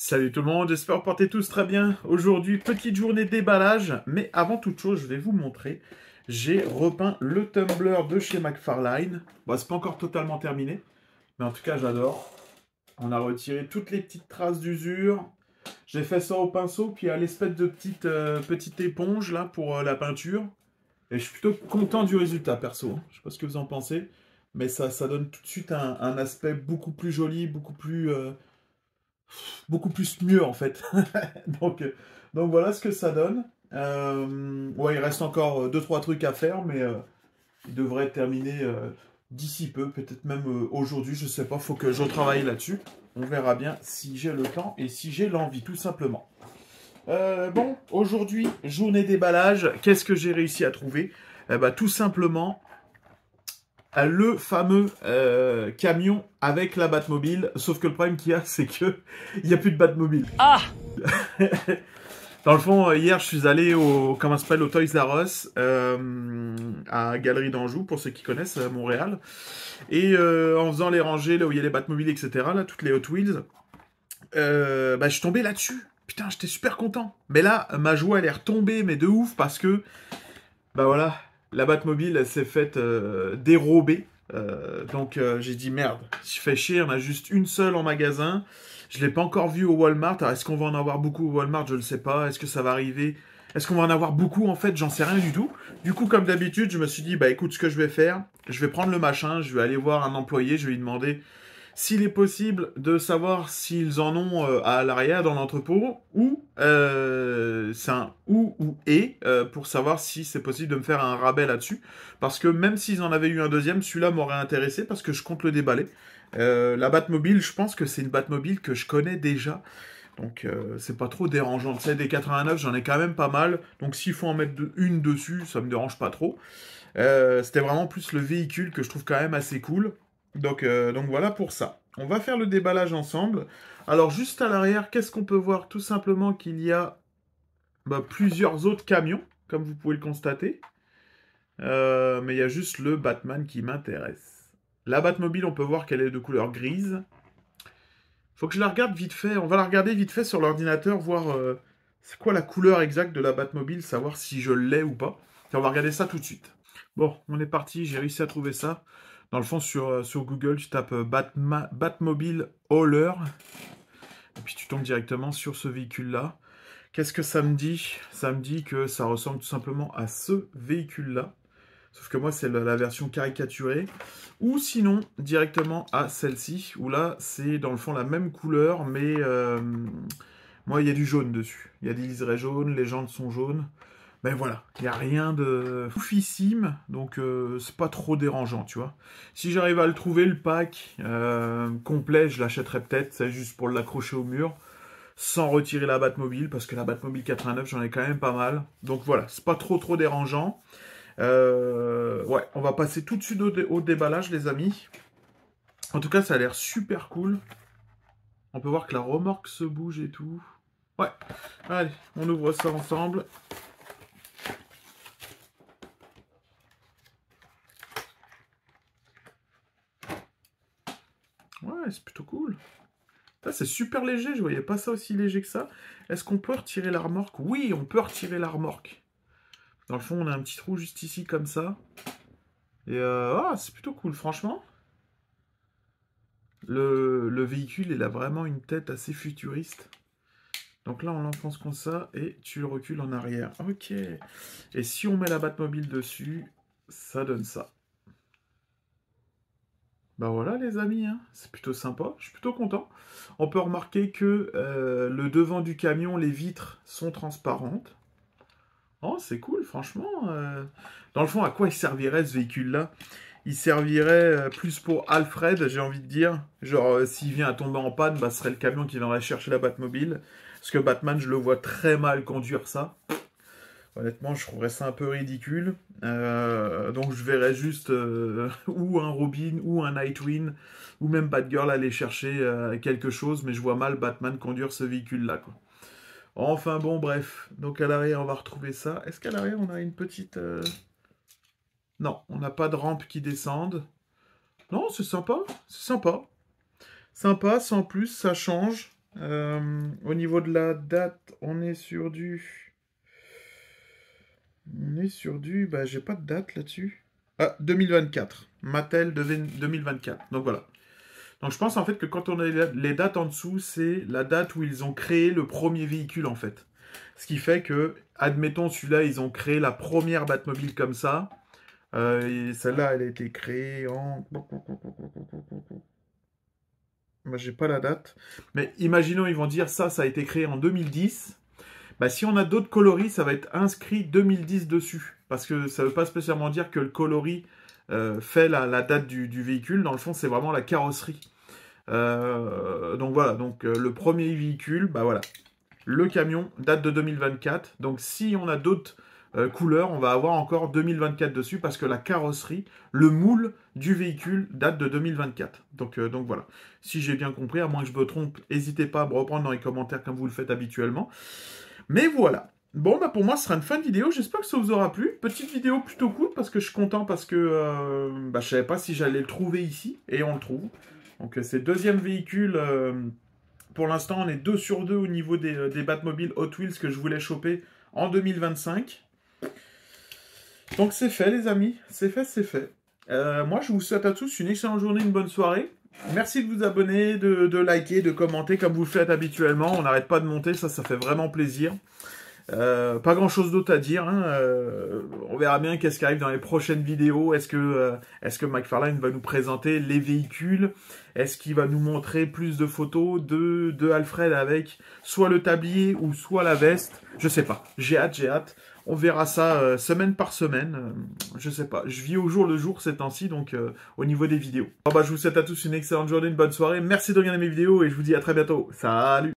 Salut tout le monde, j'espère que vous portez tous très bien. Aujourd'hui, petite journée de déballage, mais avant toute chose, je vais vous montrer. J'ai repeint le tumbler de chez McFarlane. Bon, c'est pas encore totalement terminé, mais en tout cas, j'adore. On a retiré toutes les petites traces d'usure. J'ai fait ça au pinceau, puis à l'espèce de petite éponge là pour la peinture. Et je suis plutôt content du résultat, perso, hein. Je sais pas ce que vous en pensez, mais ça donne tout de suite un aspect beaucoup plus joli, beaucoup plus mieux en fait. donc, euh, donc voilà ce que ça donne. Ouais, il reste encore deux trois trucs à faire, mais il devrait être terminé d'ici peu, peut-être même aujourd'hui, je sais pas, faut que je travaille là-dessus. On verra bien si j'ai le temps et si j'ai l'envie, tout simplement. Bon, aujourd'hui, journée déballage, qu'est-ce que j'ai réussi à trouver? Tout simplement, le fameux camion avec la Batmobile, sauf que le problème qu'il y a, c'est que il n'y a plus de Batmobile. Ah! Dans le fond, hier, je suis allé comment ça s'appelle, au Toys R Us, à Galerie d'Anjou, pour ceux qui connaissent, à Montréal. Et en faisant les rangées, là où il y a les Batmobiles, etc., là, toutes les Hot Wheels, je suis tombé là-dessus. Putain, j'étais super content. Mais là, ma joie, elle est retombée, mais de ouf, parce que, voilà, la Batmobile, elle s'est faite dérober. Donc, j'ai dit, merde, je fais chier, on a juste une seule en magasin. Je ne l'ai pas encore vue au Walmart. Alors, est-ce qu'on va en avoir beaucoup au Walmart? Je ne sais pas. Est-ce que ça va arriver? Est-ce qu'on va en avoir beaucoup? En fait, j'en sais rien du tout. Du coup, comme d'habitude, je me suis dit, écoute, ce que je vais faire, je vais prendre le machin, je vais aller voir un employé, je vais lui demander s'il est possible de savoir s'ils en ont à l'arrière dans l'entrepôt, ou c'est un pour savoir si c'est possible de me faire un rabais là-dessus. Parce que même s'ils en avaient eu un deuxième, celui-là m'aurait intéressé parce que je compte le déballer. La Batmobile, je pense que c'est une Batmobile que je connais déjà. Donc c'est pas trop dérangeant. Tu sais, des 89, j'en ai quand même pas mal. Donc s'il faut en mettre une dessus, ça me dérange pas trop. C'était vraiment plus le véhicule que je trouve quand même assez cool. Donc voilà pour ça. On va faire le déballage ensemble. Alors juste à l'arrière, qu'est-ce qu'on peut voir? Tout simplement qu'il y a plusieurs autres camions, comme vous pouvez le constater. Mais il y a juste le Batman qui m'intéresse. La Batmobile, on peut voir qu'elle est de couleur grise. Faut que je la regarde vite fait. On va la regarder vite fait sur l'ordinateur, voir c'est quoi la couleur exacte de la Batmobile, savoir si je l'ai ou pas. Et on va regarder ça tout de suite. Bon, on est parti, j'ai réussi à trouver ça. Dans le fond, sur Google, tu tapes Batmobile Hauler. Et puis tu tombes directement sur ce véhicule-là. Qu'est-ce que ça me dit? Ça me dit que ça ressemble tout simplement à ce véhicule-là. Sauf que moi, c'est la version caricaturée. Ou sinon, directement à celle-ci, où là, c'est dans le fond la même couleur, mais moi, il y a du jaune dessus. Il y a des liserés jaunes, les jantes sont jaunes. Mais voilà, il n'y a rien de foufissime, donc c'est pas trop dérangeant, tu vois. Si j'arrive à le trouver, le pack complet, je l'achèterai peut-être, c'est juste pour l'accrocher au mur, sans retirer la Batmobile, parce que la Batmobile 89, j'en ai quand même pas mal. Donc voilà, c'est pas trop dérangeant. Ouais, on va passer tout de suite au déballage, les amis. En tout cas, ça a l'air super cool. On peut voir que la remorque se bouge et tout. Ouais, allez, on ouvre ça ensemble. Ouais, c'est plutôt cool. Ça, c'est super léger, je voyais pas ça aussi léger que ça. Est-ce qu'on peut retirer la remorque? Oui, on peut retirer la remorque. Dans le fond, on a un petit trou juste ici, comme ça. Et c'est plutôt cool, franchement. Le véhicule, il a vraiment une tête assez futuriste. Donc là, on l'enfonce comme ça, et tu le recules en arrière. Ok. Et si on met la Batmobile dessus, ça donne ça. Voilà les amis, hein. C'est plutôt sympa, je suis plutôt content. On peut remarquer que le devant du camion, les vitres sont transparentes. Oh, c'est cool, franchement. Dans le fond, à quoi il servirait ce véhicule-là? Il servirait plus pour Alfred, j'ai envie de dire. Genre, s'il vient à tomber en panne, ce serait le camion qui viendrait chercher la Batmobile. Parce que Batman, je le vois très mal conduire ça. Honnêtement, je trouverais ça un peu ridicule. Donc je verrais juste ou un Robin, ou un Nightwing, ou même Batgirl aller chercher quelque chose, mais je vois mal Batman conduire ce véhicule-là, quoi. Enfin bon, bref. Donc à l'arrière, on va retrouver ça. Est-ce qu'à l'arrière, on a une petite... Non, on n'a pas de rampe qui descende. Non, c'est sympa, c'est sympa. Sympa, sans plus, ça change. Au niveau de la date, on est sur du... Bah, j'ai pas de date là-dessus. Ah, 2024. Mattel de 2024. Donc voilà. Donc je pense en fait que quand on a les dates en dessous, c'est la date où ils ont créé le premier véhicule en fait. Ce qui fait que, admettons celui-là, ils ont créé la première Batmobile comme ça. Et celle-là, elle a été créée en... Moi, j'ai pas la date. Mais imaginons, ils vont dire ça, ça a été créé en 2010. Bah, si on a d'autres coloris, ça va être inscrit 2010 dessus. Parce que ça veut pas spécialement dire que le coloris fait la date du véhicule. Dans le fond, c'est vraiment la carrosserie. Donc voilà, donc le premier véhicule, bah voilà. Le camion date de 2024. Donc si on a d'autres couleurs, on va avoir encore 2024 dessus parce que la carrosserie, le moule du véhicule date de 2024. Donc voilà. Si j'ai bien compris, à moins que je me trompe, n'hésitez pas à me reprendre dans les commentaires comme vous le faites habituellement. Mais voilà. Bon, bah pour moi, ce sera une fin de vidéo. J'espère que ça vous aura plu. Petite vidéo plutôt cool parce que je suis content parce que bah, je savais pas si j'allais le trouver ici et on le trouve. Donc c'est le deuxième véhicule. Pour l'instant, on est 2 sur 2 au niveau des Batmobile Hot Wheels que je voulais choper en 2025. Donc c'est fait les amis, c'est fait, c'est fait. Moi je vous souhaite à tous une excellente journée, une bonne soirée. Merci de vous abonner, de liker, de commenter comme vous le faites habituellement. On n'arrête pas de monter, ça fait vraiment plaisir. Pas grand chose d'autre à dire. Hein. On verra bien qu'est-ce qui arrive dans les prochaines vidéos. Est-ce que McFarlane va nous présenter les véhicules? Est-ce qu'il va nous montrer plus de photos de Alfred avec soit le tablier ou soit la veste? Je sais pas. J'ai hâte, j'ai hâte. On verra ça semaine par semaine. Je sais pas. Je vis au jour le jour ces temps-ci, donc au niveau des vidéos. Bon, bah, je vous souhaite à tous une excellente journée, une bonne soirée. Merci de regarder mes vidéos et je vous dis à très bientôt. Salut!